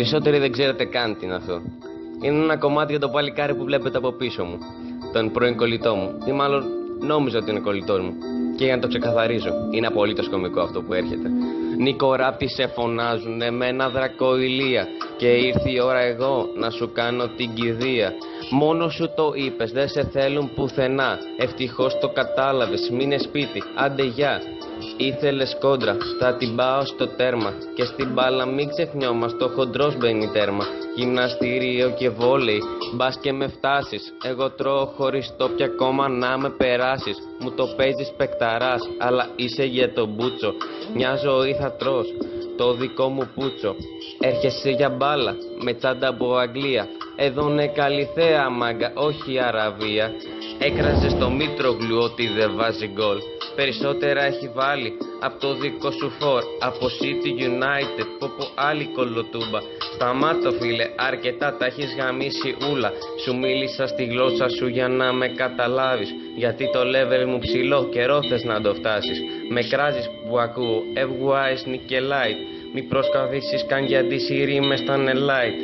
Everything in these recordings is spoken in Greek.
περισσότεροι δεν ξέρετε καν τι είναι αυτό. Είναι ένα κομμάτι για το παλικάρι που βλέπετε από πίσω μου. Τον πρώην κολλητό μου. Ή μάλλον νόμιζα ότι είναι κολλητός μου. Και για να το ξεκαθαρίζω, είναι απολύτως κωμικό αυτό που έρχεται. Νίκο Ράπτη σε φωνάζουνε με ένα δρακοηλία. Και ήρθε η ώρα εγώ να σου κάνω την κηδεία. Μόνο σου το είπες, δεν σε θέλουν πουθενά. Ευτυχώς το κατάλαβες, μείνε σπίτι, άντε γεια. Ήθελες κόντρα, θα την πάω στο τέρμα. Και στην μπάλα μην ξεχνιόμαστε, το χοντρός μπαίνει τέρμα. Γυμναστήριο και βόλεϊ, μπας και με φτάσεις. Εγώ τρώω χωριστό πια κόμμα να με περάσεις. Μου το παίζεις παικταράς, αλλά είσαι για τον μπούτσο. Μια ζωή θα τρως, το δικό μου πούτσο. Έρχεσαι για μπάλα, με τσάντα από Αγγλία. Εδώ είναι Καλιθέα μάγκα, όχι Αραβία. Έκραζε στο Μήτρογλου ότι δεν βάζει γκολ. Περισσότερα έχει βάλει από το δικό σου φορ. Από City United, πόπο άλλη κολοτούμπα. Σταμάτω φίλε, αρκετά τα έχεις γαμίσει ούλα. Σου μίλησα στη γλώσσα σου για να με καταλάβεις. Γιατί το level μου ψηλό, καιρό θες να το φτάσεις. Με κράζεις που ακούω, FYS Nickelite. Μη προσκαβήσεις καν γιατί οι ρήμες ήταν light.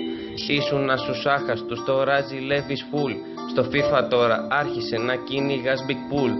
Ήσουν να σου άχαστους, τώρα ζηλεύεις full. Στο FIFA τώρα άρχισε να κυνηγάς big pool.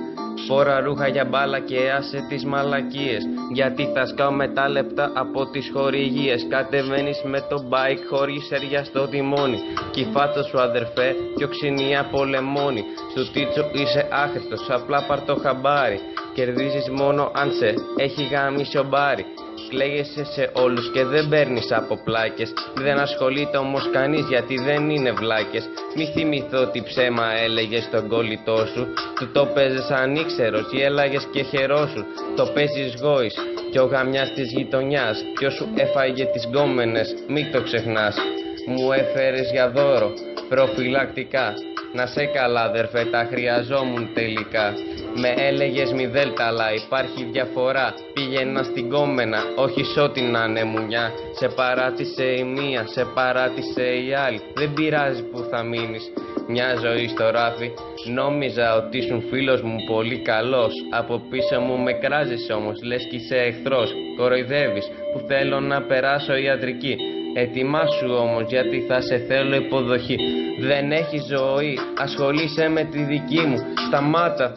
Φόρα ρούχα για μπάλα και άσε τις μαλακίες. Γιατί θα σκάω με τα λεπτά από τις χορηγίες. Κατεβαίνεις με το bike χωρίς σέρια στο τιμόνι. Κυφάτο σου αδερφέ κι οξυνία πολεμώνει. Στου τίτσο είσαι άχρηστος, απλά πάρ' το χαμπάρι. Κερδίζεις μόνο αν σε έχει γαμίσει ο μπάρι. Κλαίγεσαι σε όλους και δεν παίρνεις από πλάκες. Δεν ασχολείται όμως κανείς γιατί δεν είναι βλάκες. Μη θυμηθώ τι ψέμα έλεγες στον κολλητό σου. Του το παίζες ανήξερος, γέλαγες και χαιρόσου. Το παίζεις γόης κι ο γαμιάς της γειτονιάς. Ποιος σου έφαγε τις γκόμενες, μη το ξεχνάς. Μου έφερες για δώρο, προφυλακτικά. Να σε καλά αδερφέ, τα χρειαζόμουν τελικά. Με έλεγες μη δέλτα αλλά υπάρχει διαφορά. Πήγαινα στην κόμενα, όχι σ' ό,τι να είναι μουνιά. Σε παράτησε η μία, σε παράτησε η άλλη. Δεν πειράζει που θα μείνεις μια ζωή στο ράφι. Νόμιζα ότι ήσουν φίλος μου πολύ καλός. Από πίσω μου με κράζεις όμως, λες κι είσαι εχθρός. Κοροϊδεύεις που θέλω να περάσω ιατρική. Ετοιμάσου όμως γιατί θα σε θέλω υποδοχή. Δεν έχει ζωή, ασχολείσαι με τη δική μου. Σταμάτα,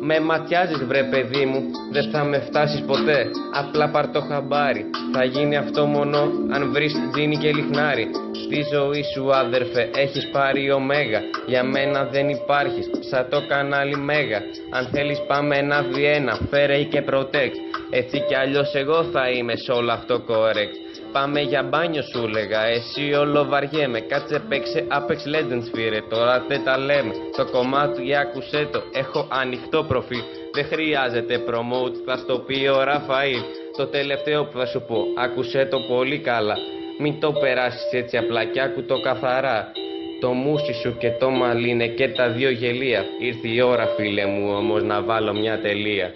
με ματιάζεις βρε παιδί μου. Δεν θα με φτάσεις ποτέ, απλά πάρ' το χαμπάρι. Θα γίνει αυτό μόνο αν βρεις τζίνι και λιχνάρι. Στη ζωή σου άδερφε έχεις πάρει ωμέγα. Για μένα δεν υπάρχεις, σαν το κανάλι Μέγα. Αν θέλεις πάμε ένα Βιέννα, φέρε και προτέξ. Έτσι κι αλλιώς εγώ θα είμαι σε όλο αυτό correct. Πάμε για μπάνιο σου λέγα, εσύ όλο βαριέμαι. Κάτσε παίξε Apex Legends φίλε, τώρα δεν τα λέμε. Το κομμάτι άκουσέ το, έχω ανοιχτό προφίλ. Δεν χρειάζεται promote, θα στο πει ο Ραφαήλ. Το τελευταίο που θα σου πω, άκουσέ το πολύ καλά. Μην το περάσεις έτσι απλά κι άκου το καθαρά. Το μουσι σου και το μαλλί είναι και τα δύο γελία. Ήρθε η ώρα φίλε μου όμως να βάλω μια τελεία.